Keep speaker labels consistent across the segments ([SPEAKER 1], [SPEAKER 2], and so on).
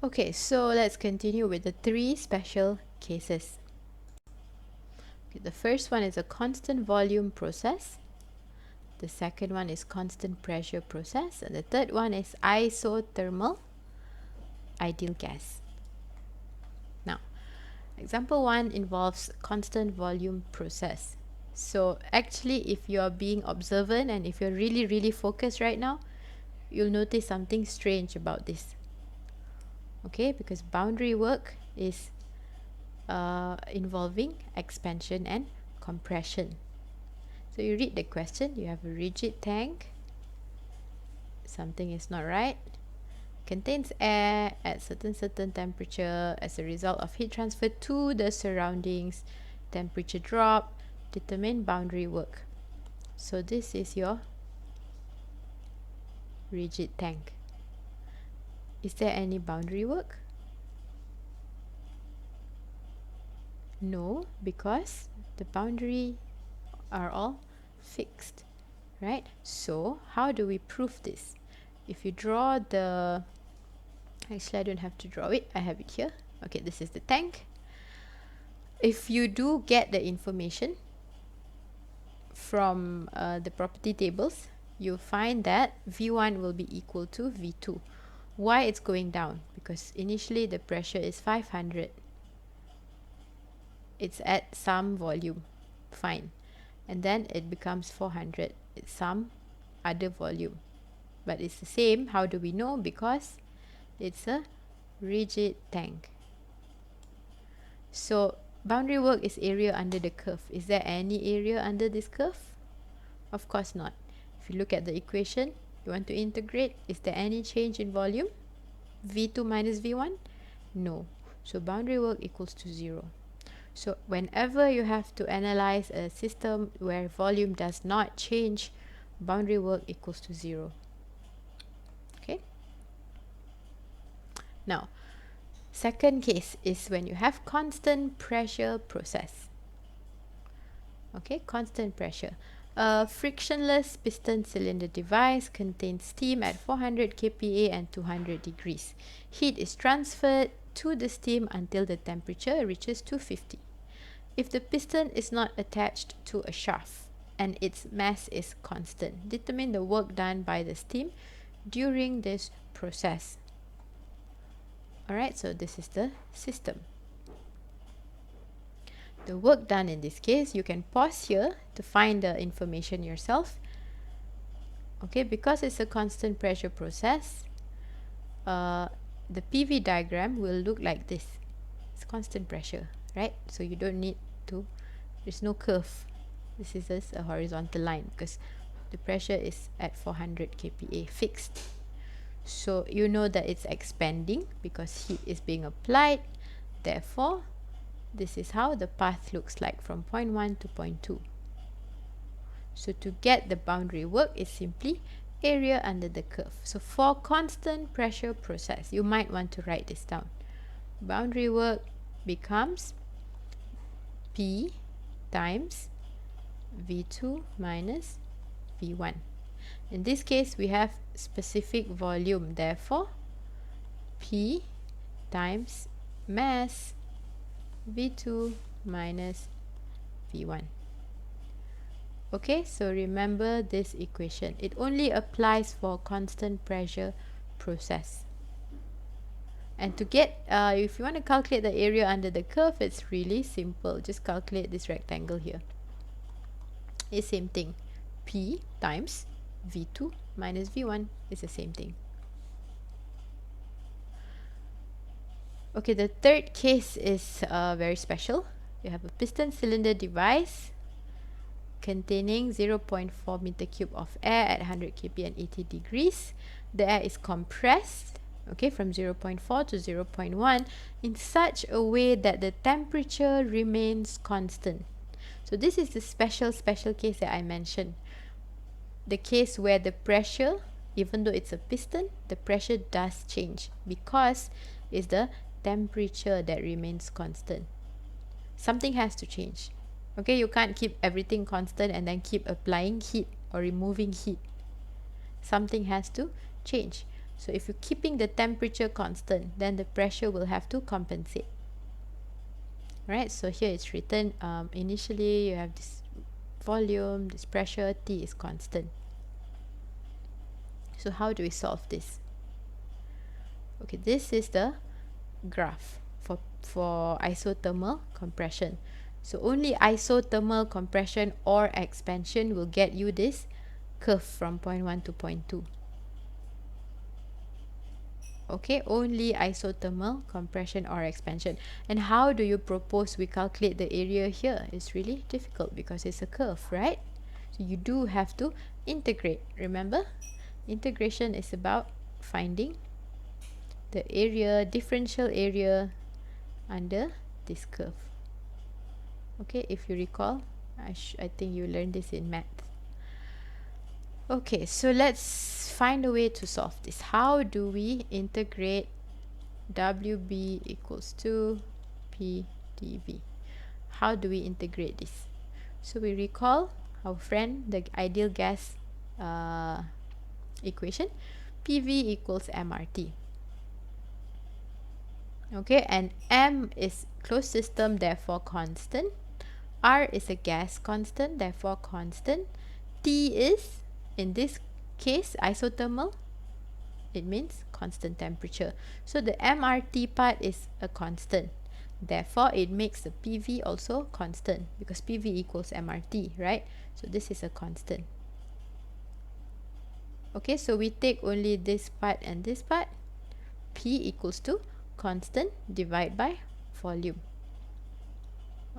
[SPEAKER 1] Okay, so let's continue with the three special cases. Okay, the first one is a constant volume process. The second one is constant pressure process. And the third one is isothermal ideal gas. Now, example 1 involves constant volume process. So actually, if you are being observant and if you're really focused right now, you'll notice something strange about this. Okay, because boundary work is involving expansion and compression. So you read the question, you have a rigid tank, something is not right, contains air at certain temperature as a result of heat transfer to the surroundings, temperature drop, determine boundary work. So this is your rigid tank. Is there any boundary work? No, because the boundary are all fixed, right? So how do we prove this? If you draw the, actually I don't have to draw it, I have it here. Okay, this is the tank. If you do get the information from the property tables, you'll find that V1 will be equal to V2. Why it's going down? Because initially the pressure is 500. It's at some volume, fine. And then it becomes 400. It's some other volume. But it's the same. How do we know? Because it's a rigid tank. So boundary work is area under the curve. Is there any area under this curve? Of course not. If you look at the equation, you want to integrate, is there any change in volume? V2 minus V1? No. So boundary work equals to 0. So whenever you have to analyze a system where volume does not change, boundary work equals to 0. Okay? Now, second case is when you have constant pressure process. Okay, constant pressure. A frictionless piston cylinder device contains steam at 400 kPa and 200 degrees. Heat is transferred to the steam until the temperature reaches 250. If the piston is not attached to a shaft and its mass is constant, determine the work done by the steam during this process. Alright, so this is the system. The work done in this case, you can pause here to find the information yourself. Okay, because it's a constant pressure process, the PV diagram will look like this. It's constant pressure, right? So you don't need to, there's no curve. This is just a horizontal line because the pressure is at 400 kPa fixed. So you know that it's expanding because heat is being applied. Therefore, this is how the path looks like from point 1 to point 2. So to get the boundary work is simply area under the curve. So for constant pressure process, you might want to write this down. Boundary work becomes P times V2 minus V1. In this case, we have specific volume. Therefore, P times mass V2 minus V1. Okay, so remember this equation. It only applies for constant pressure process. And to get, if you want to calculate the area under the curve, it's really simple. Just calculate this rectangle here. It's same thing. P times V2 minus V1 is the same thing. Okay, the third case is very special. You have a piston cylinder device containing 0.4 meter cube of air at 100 kPa and 80 degrees. The air is compressed, okay, from 0.4 to 0.1 in such a way that the temperature remains constant. So this is the special case that I mentioned. The case where the pressure, even though it's a piston, the pressure does change because it's the temperature that remains constant. Something has to change. Okay, you can't keep everything constant and then keep applying heat or removing heat. Something has to change. So if you're keeping the temperature constant, then the pressure will have to compensate. Right, so here it's written, initially you have this volume, this pressure, T is constant. So how do we solve this? Okay, this is the graph for isothermal compression. So only isothermal compression or expansion will get you this curve from point 1 to point 2. Okay, only isothermal compression or expansion. And how do you propose we calculate the area here? It's really difficult because it's a curve, right? So you do have to integrate. Remember, integration is about finding the area, differential area under this curve. Okay, if you recall, I think you learned this in math. Okay, so let's find a way to solve this. How do we integrate WB equals to P dV? How do we integrate this? So we recall our friend, the ideal gas equation, PV equals MRT. Okay, and M is closed system, therefore constant. R is a gas constant, therefore constant. T is, in this case, isothermal. It means constant temperature. So the MRT part is a constant. Therefore, it makes the PV also constant because PV equals MRT, right? So this is a constant. Okay, so we take only this part and this part. P equals to constant divided by volume.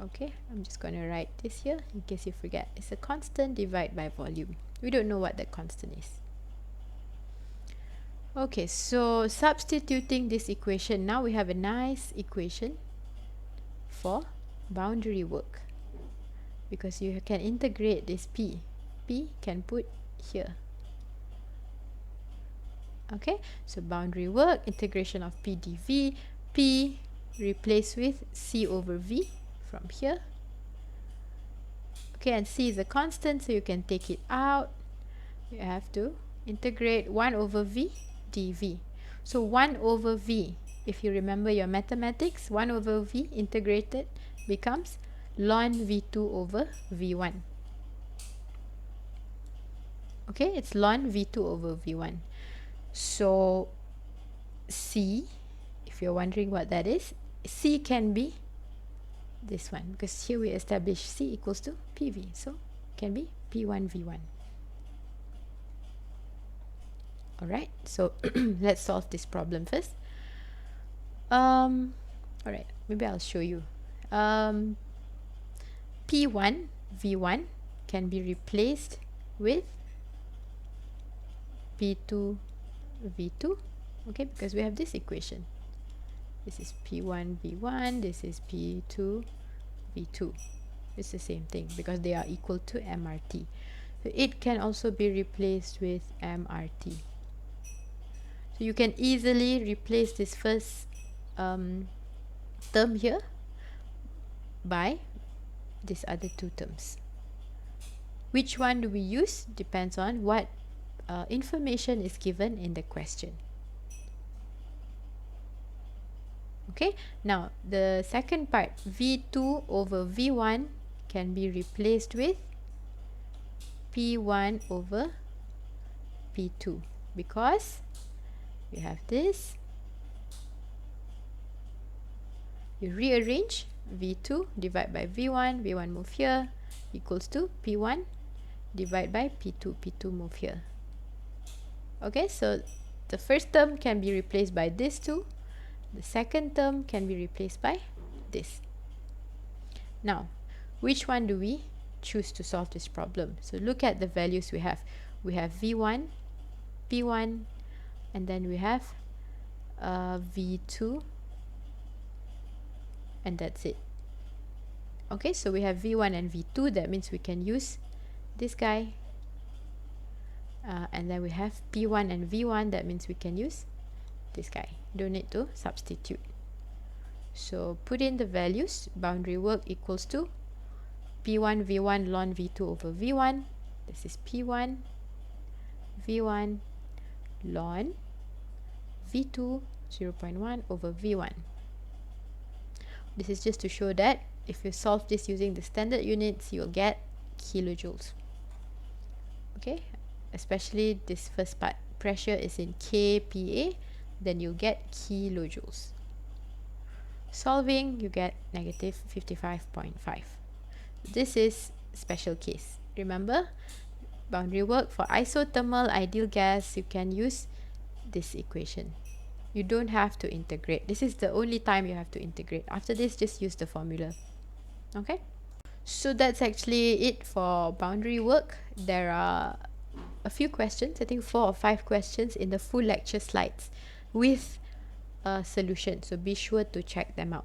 [SPEAKER 1] Okay, I'm just going to write this here in case you forget. It's a constant divided by volume. We don't know what that constant is. Okay, so substituting this equation, now we have a nice equation for boundary work because you can integrate this P. P can put here. Okay, so boundary work, integration of P dV, P replaced with C over V from here. Okay, and C is a constant, so you can take it out. You have to integrate 1 over V dV. So 1 over V, if you remember your mathematics, 1 over V integrated becomes ln V2 over V1. Okay, it's ln V2 over V1. So C, if you're wondering what that is, C can be this one because here we establish C equals to PV, so can be P1 V1. Alright, so let's solve this problem first. Alright, maybe I'll show you. P1 V1 can be replaced with P2 V2, okay, because we have this equation. This is P1 V1, this is P2 V2. It's the same thing because they are equal to MRT. So it can also be replaced with MRT. So you can easily replace this first term here by these other two terms. Which one do we use depends on what information is given in the question. Okay, now the second part, V2 over V1 can be replaced with P1 over P2 because you have this. You rearrange V2 divided by V1, V1 move here equals to P1 divided by P2, P2 move here. Okay, so the first term can be replaced by this two. The second term can be replaced by this. Now, which one do we choose to solve this problem? So look at the values we have. We have V1, P1, and then we have V2, and that's it. Okay, so we have V1 and V2. That means we can use this guy. And then we have P1 and V1. That means we can use this guy. Don't need to substitute. So put in the values. Boundary work equals to P1 V1 ln V2 over V1. This is P1 V1 ln V2, 0.1 over V1. This is just to show that if you solve this using the standard units, you'll get kilojoules. Okay, especially this first part, pressure is in kPa, then you get kilojoules. Solving, you get negative 55.5. This is special case. Remember, boundary work for isothermal ideal gas, you can use this equation. You don't have to integrate. This is the only time you have to integrate. After this, just use the formula. Okay? So that's actually it for boundary work. There are a few questions, I think 4 or 5 questions in the full lecture slides with a solution. So be sure to check them out.